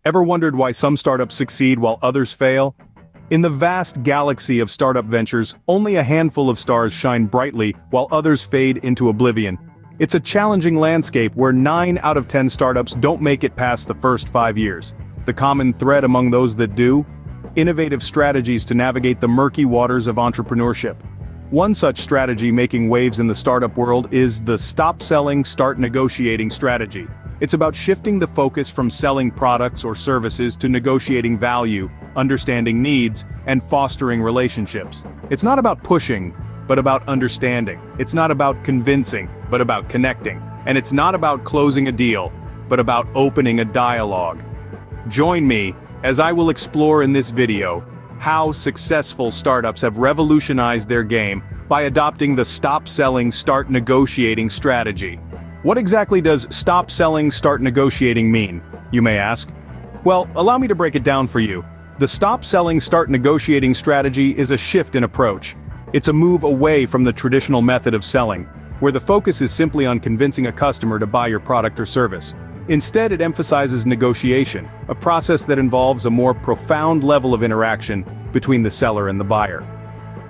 Ever wondered why some startups succeed while others fail? In the vast galaxy of startup ventures, only a handful of stars shine brightly while others fade into oblivion. It's a challenging landscape where 9 out of 10 startups don't make it past the first 5 years. The common thread among those that do? Innovative strategies to navigate the murky waters of entrepreneurship. One such strategy making waves in the startup world is the stop selling, start negotiating strategy. It's about shifting the focus from selling products or services to negotiating value, understanding needs, and fostering relationships. It's not about pushing, but about understanding. It's not about convincing, but about connecting. And it's not about closing a deal, but about opening a dialogue. Join me as I will explore in this video how successful startups have revolutionized their game by adopting the stop selling, start negotiating strategy. What exactly does stop selling, start negotiating mean, you may ask? Well, allow me to break it down for you. The stop selling, start negotiating strategy is a shift in approach. It's a move away from the traditional method of selling, where the focus is simply on convincing a customer to buy your product or service. Instead, it emphasizes negotiation, a process that involves a more profound level of interaction between the seller and the buyer.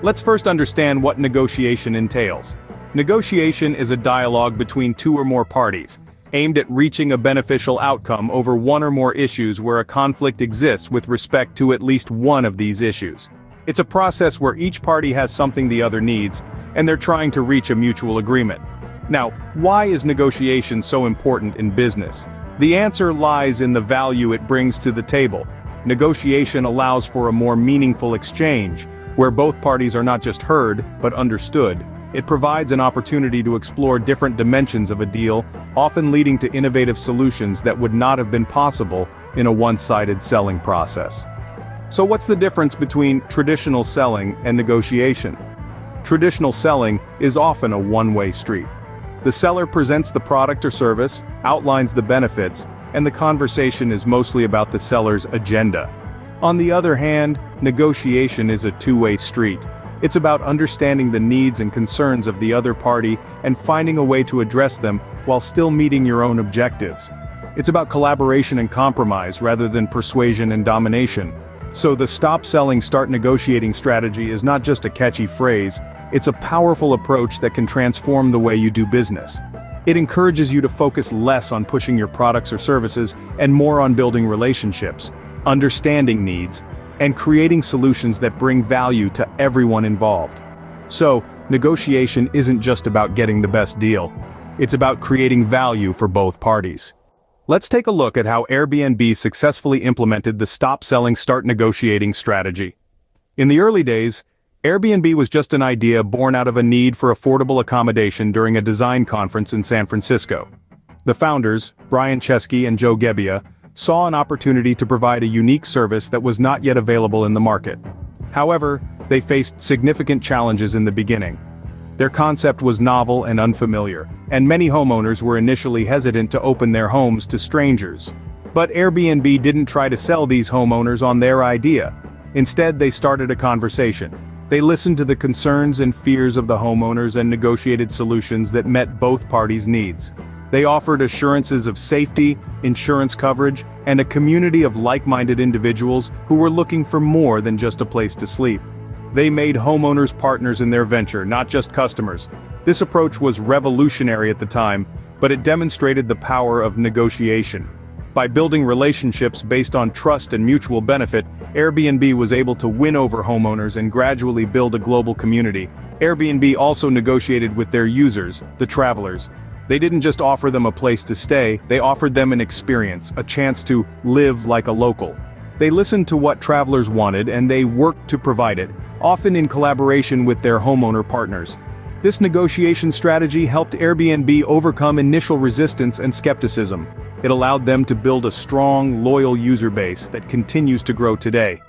Let's first understand what negotiation entails. Negotiation is a dialogue between 2 or more parties, aimed at reaching a beneficial outcome over 1 or more issues where a conflict exists with respect to at least one of these issues. It's a process where each party has something the other needs, and they're trying to reach a mutual agreement. Now, why is negotiation so important in business? The answer lies in the value it brings to the table. Negotiation allows for a more meaningful exchange, where both parties are not just heard, but understood. It provides an opportunity to explore different dimensions of a deal, often leading to innovative solutions that would not have been possible in a one-sided selling process. So what's the difference between traditional selling and negotiation? Traditional selling is often a one-way street. The seller presents the product or service, outlines the benefits, and the conversation is mostly about the seller's agenda. On the other hand, negotiation is a two-way street. It's about understanding the needs and concerns of the other party and finding a way to address them while still meeting your own objectives. It's about collaboration and compromise rather than persuasion and domination. So the stop selling, start negotiating strategy is not just a catchy phrase, it's a powerful approach that can transform the way you do business. It encourages you to focus less on pushing your products or services and more on building relationships, understanding needs, and creating solutions that bring value to everyone involved. So, negotiation isn't just about getting the best deal. It's about creating value for both parties. Let's take a look at how Airbnb successfully implemented the stop selling, start negotiating strategy. In the early days, Airbnb was just an idea born out of a need for affordable accommodation during a design conference in San Francisco. The founders, Brian Chesky and Joe Gebbia, saw an opportunity to provide a unique service that was not yet available in the market. However, they faced significant challenges in the beginning. Their concept was novel and unfamiliar, and many homeowners were initially hesitant to open their homes to strangers. But Airbnb didn't try to sell these homeowners on their idea. Instead, they started a conversation. They listened to the concerns and fears of the homeowners and negotiated solutions that met both parties' needs. They offered assurances of safety, insurance coverage, and a community of like-minded individuals who were looking for more than just a place to sleep. They made homeowners partners in their venture, not just customers. This approach was revolutionary at the time, but it demonstrated the power of negotiation. By building relationships based on trust and mutual benefit, Airbnb was able to win over homeowners and gradually build a global community. Airbnb also negotiated with their users, the travelers. They didn't just offer them a place to stay, they offered them an experience, a chance to live like a local. They listened to what travelers wanted and they worked to provide it, often in collaboration with their homeowner partners. This negotiation strategy helped Airbnb overcome initial resistance and skepticism. It allowed them to build a strong, loyal user base that continues to grow today.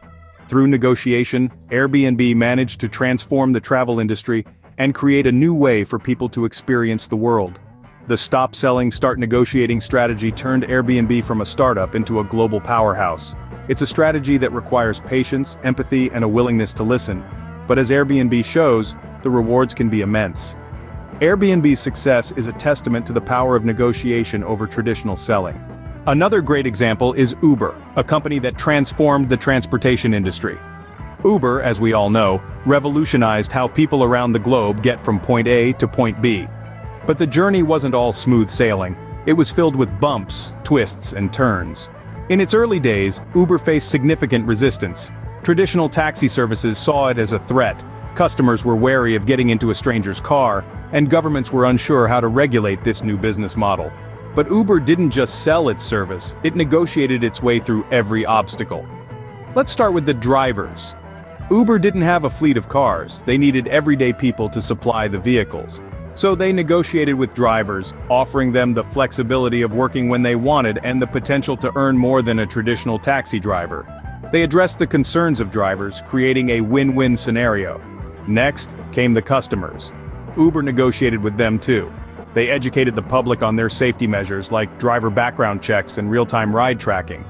Through negotiation, Airbnb managed to transform the travel industry and create a new way for people to experience the world. The stop selling, start negotiating strategy turned Airbnb from a startup into a global powerhouse. It's a strategy that requires patience, empathy, and a willingness to listen. But as Airbnb shows, the rewards can be immense. Airbnb's success is a testament to the power of negotiation over traditional selling. Another great example is Uber, a company that transformed the transportation industry. Uber, as we all know, revolutionized how people around the globe get from point A to point B. But the journey wasn't all smooth sailing. It was filled with bumps, twists, and turns. In its early days, Uber faced significant resistance. Traditional taxi services saw it as a threat, customers were wary of getting into a stranger's car, and governments were unsure how to regulate this new business model. But Uber didn't just sell its service, it negotiated its way through every obstacle. Let's start with the drivers. Uber didn't have a fleet of cars, they needed everyday people to supply the vehicles. So they negotiated with drivers, offering them the flexibility of working when they wanted and the potential to earn more than a traditional taxi driver. They addressed the concerns of drivers, creating a win-win scenario. Next came the customers. Uber negotiated with them too. They educated the public on their safety measures like driver background checks and real-time ride tracking.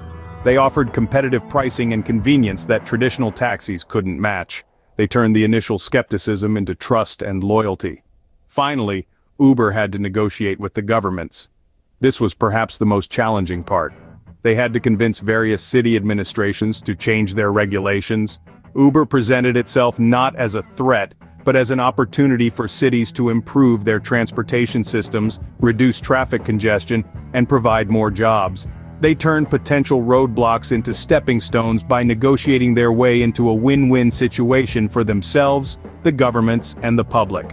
They offered competitive pricing and convenience that traditional taxis couldn't match. They turned the initial skepticism into trust and loyalty. Finally, Uber had to negotiate with the governments. This was perhaps the most challenging part. They had to convince various city administrations to change their regulations. Uber presented itself not as a threat, but as an opportunity for cities to improve their transportation systems, reduce traffic congestion, and provide more jobs. They turned potential roadblocks into stepping stones by negotiating their way into a win-win situation for themselves, the governments, and the public.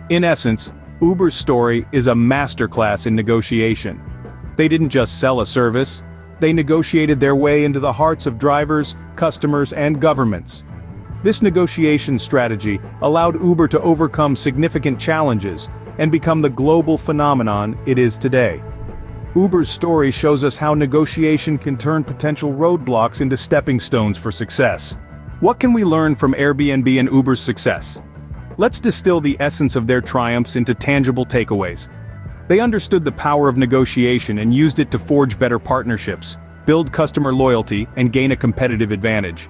In essence, Uber's story is a masterclass in negotiation. They didn't just sell a service, they negotiated their way into the hearts of drivers, customers, and governments. This negotiation strategy allowed Uber to overcome significant challenges and become the global phenomenon it is today. Uber's story shows us how negotiation can turn potential roadblocks into stepping stones for success. What can we learn from Airbnb and Uber's success? Let's distill the essence of their triumphs into tangible takeaways. They understood the power of negotiation and used it to forge better partnerships, build customer loyalty, and gain a competitive advantage.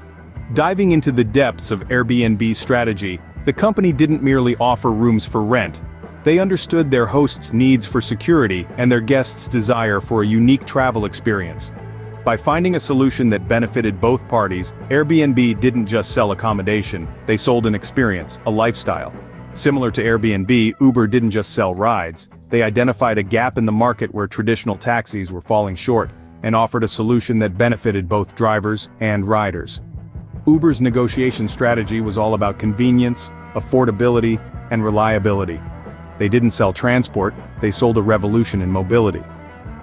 Diving into the depths of Airbnb's strategy, the company didn't merely offer rooms for rent. They understood their hosts' needs for security and their guests' desire for a unique travel experience. By finding a solution that benefited both parties, Airbnb didn't just sell accommodation, they sold an experience, a lifestyle. Similar to Airbnb, Uber didn't just sell rides, they identified a gap in the market where traditional taxis were falling short, and offered a solution that benefited both drivers and riders. Uber's negotiation strategy was all about convenience, affordability, and reliability. They didn't sell transport, they sold a revolution in mobility.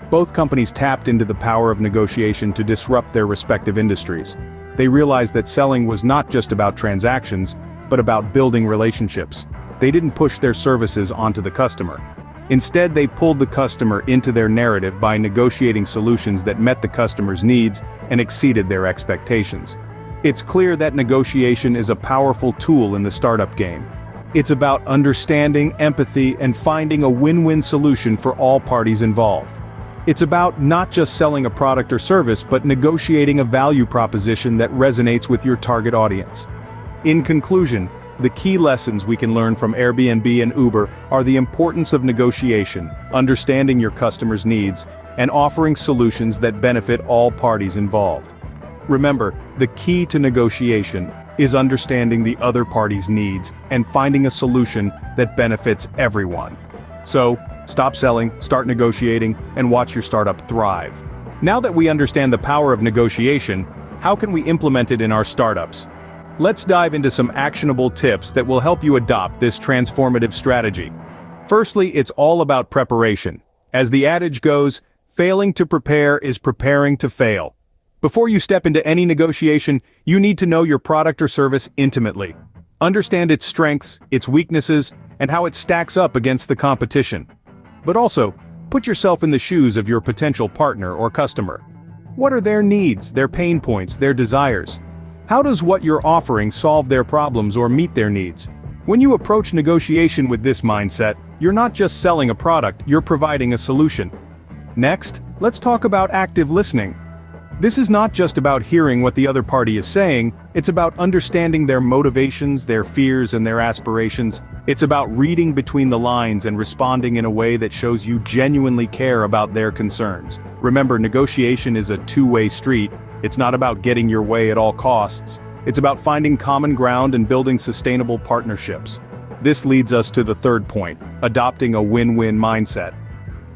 Both companies tapped into the power of negotiation to disrupt their respective industries. They realized that selling was not just about transactions, but about building relationships. They didn't push their services onto the customer. Instead, they pulled the customer into their narrative by negotiating solutions that met the customer's needs and exceeded their expectations. It's clear that negotiation is a powerful tool in the startup game. It's about understanding, empathy, and finding a win-win solution for all parties involved. It's about not just selling a product or service, but negotiating a value proposition that resonates with your target audience. In conclusion, the key lessons we can learn from Airbnb and Uber are the importance of negotiation, understanding your customers' needs, and offering solutions that benefit all parties involved. Remember, the key to negotiation is understanding the other party's needs and finding a solution that benefits everyone. So, stop selling, start negotiating, and watch your startup thrive. Now that we understand the power of negotiation, how can we implement it in our startups? Let's dive into some actionable tips that will help you adopt this transformative strategy. Firstly, it's all about preparation. As the adage goes, failing to prepare is preparing to fail. Before you step into any negotiation, you need to know your product or service intimately. Understand its strengths, its weaknesses, and how it stacks up against the competition. But also, put yourself in the shoes of your potential partner or customer. What are their needs, their pain points, their desires? How does what you're offering solve their problems or meet their needs? When you approach negotiation with this mindset, you're not just selling a product, you're providing a solution. Next, let's talk about active listening. This is not just about hearing what the other party is saying, it's about understanding their motivations, their fears, and their aspirations. It's about reading between the lines and responding in a way that shows you genuinely care about their concerns. Remember, negotiation is a two-way street. It's not about getting your way at all costs. It's about finding common ground and building sustainable partnerships. This leads us to the third point: adopting a win-win mindset.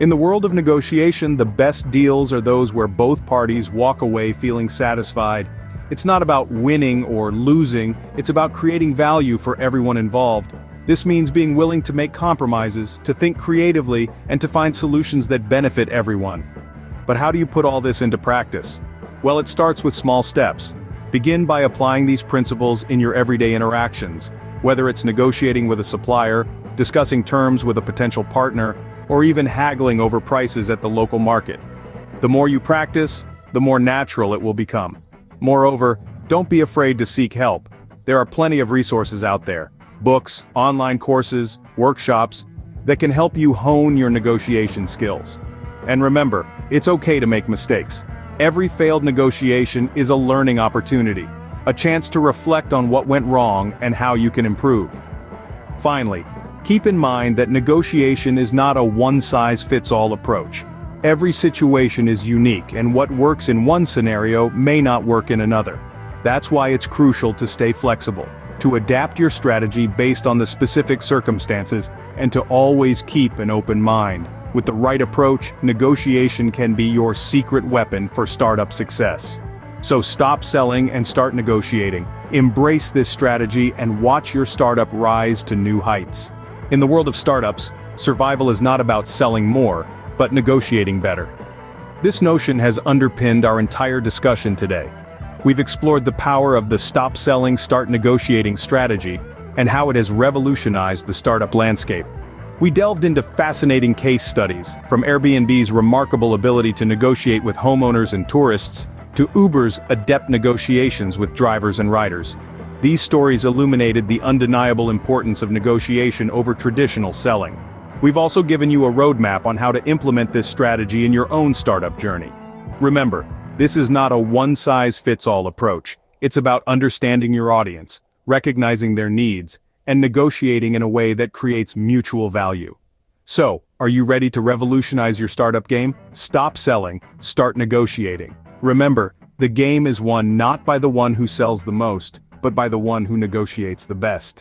In the world of negotiation, the best deals are those where both parties walk away feeling satisfied. It's not about winning or losing, it's about creating value for everyone involved. This means being willing to make compromises, to think creatively, and to find solutions that benefit everyone. But how do you put all this into practice? Well, it starts with small steps. Begin by applying these principles in your everyday interactions, whether it's negotiating with a supplier, discussing terms with a potential partner, or even haggling over prices at the local market. The more you practice, the more natural it will become. Moreover, don't be afraid to seek help. There are plenty of resources out there: books, online courses, workshops that can help you hone your negotiation skills. And remember, it's okay to make mistakes. Every failed negotiation is a learning opportunity, a chance to reflect on what went wrong and how you can improve. Finally, keep in mind that negotiation is not a one-size-fits-all approach. Every situation is unique, and what works in one scenario may not work in another. That's why it's crucial to stay flexible, to adapt your strategy based on the specific circumstances, and to always keep an open mind. With the right approach, negotiation can be your secret weapon for startup success. So stop selling and start negotiating. Embrace this strategy and watch your startup rise to new heights. In the world of startups, survival is not about selling more, but negotiating better. This notion has underpinned our entire discussion today. We've explored the power of the stop selling, start negotiating strategy, and how it has revolutionized the startup landscape. We delved into fascinating case studies, from Airbnb's remarkable ability to negotiate with homeowners and tourists, to Uber's adept negotiations with drivers and riders. These stories illuminated the undeniable importance of negotiation over traditional selling. We've also given you a roadmap on how to implement this strategy in your own startup journey. Remember, this is not a one-size-fits-all approach. It's about understanding your audience, recognizing their needs, and negotiating in a way that creates mutual value. So, are you ready to revolutionize your startup game? Stop selling, start negotiating. Remember, the game is won not by the one who sells the most, but by the one who negotiates the best.